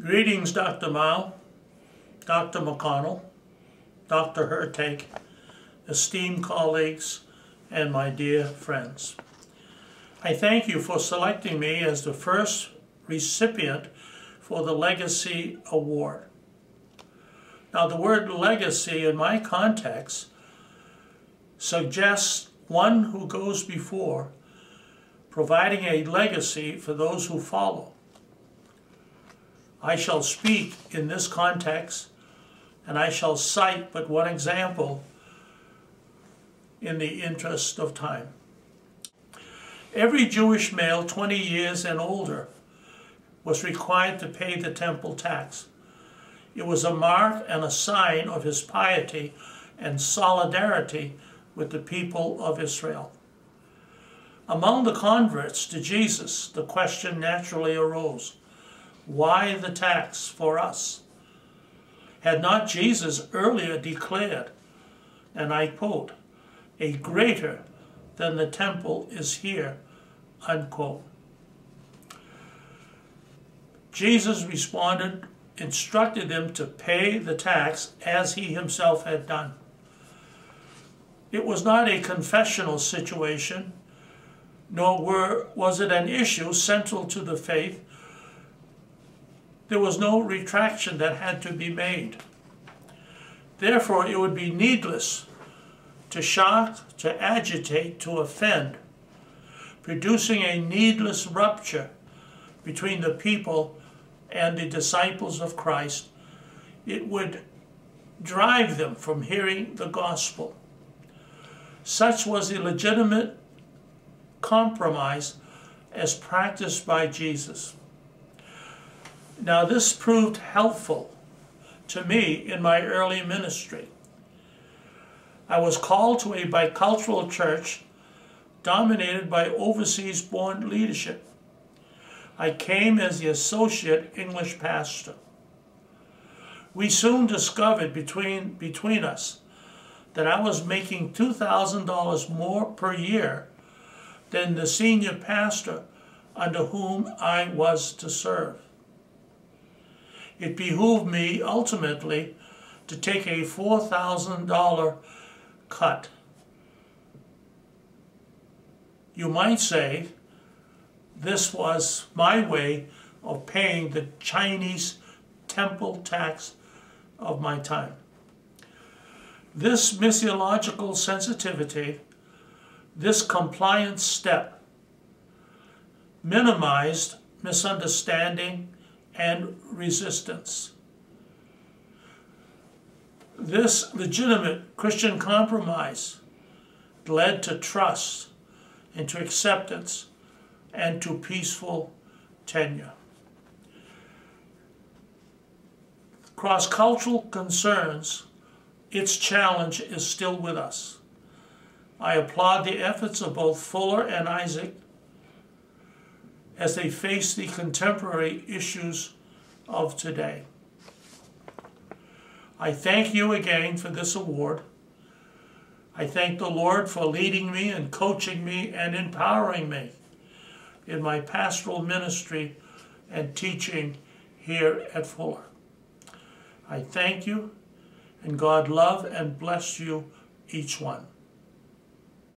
Greetings, Dr. Mao, Dr. McConnell, Dr. Hertake, esteemed colleagues, and my dear friends. I thank you for selecting me as the first recipient for the Legacy Award. Now, the word legacy in my context suggests one who goes before, providing a legacy for those who follow. I shall speak in this context, and I shall cite but one example in the interest of time. Every Jewish male 20 years and older was required to pay the temple tax. It was a mark and a sign of his piety and solidarity with the people of Israel. Among the converts to Jesus, the question naturally arose, why the tax for us? Had not Jesus earlier declared, and I quote, "A greater than the temple is here," unquote. Jesus responded, instructed them to pay the tax as he himself had done. It was not a confessional situation, nor was it an issue central to the faith. There was no retraction that had to be made. Therefore, it would be needless to shock, to agitate, to offend, producing a needless rupture between the people and the disciples of Christ. It would drive them from hearing the gospel. Such was the legitimate compromise as practiced by Jesus. Now, this proved helpful to me in my early ministry. I was called to a bicultural church dominated by overseas-born leadership. I came as the associate English pastor. We soon discovered between us that I was making $2,000 more per year than the senior pastor under whom I was to serve. It behooved me ultimately to take a $4,000 cut. You might say this was my way of paying the Chinese temple tax of my time. This missiological sensitivity, this compliance step, minimized misunderstanding and resistance. This legitimate Christian compromise led to trust and to acceptance and to peaceful tenure. Cross-cultural concerns, its challenge is still with us. I applaud the efforts of both Fuller and Isaac as they face the contemporary issues of today. I thank you again for this award. I thank the Lord for leading me and coaching me and empowering me in my pastoral ministry and teaching here at Fuller. I thank you, and God love and bless you, each one.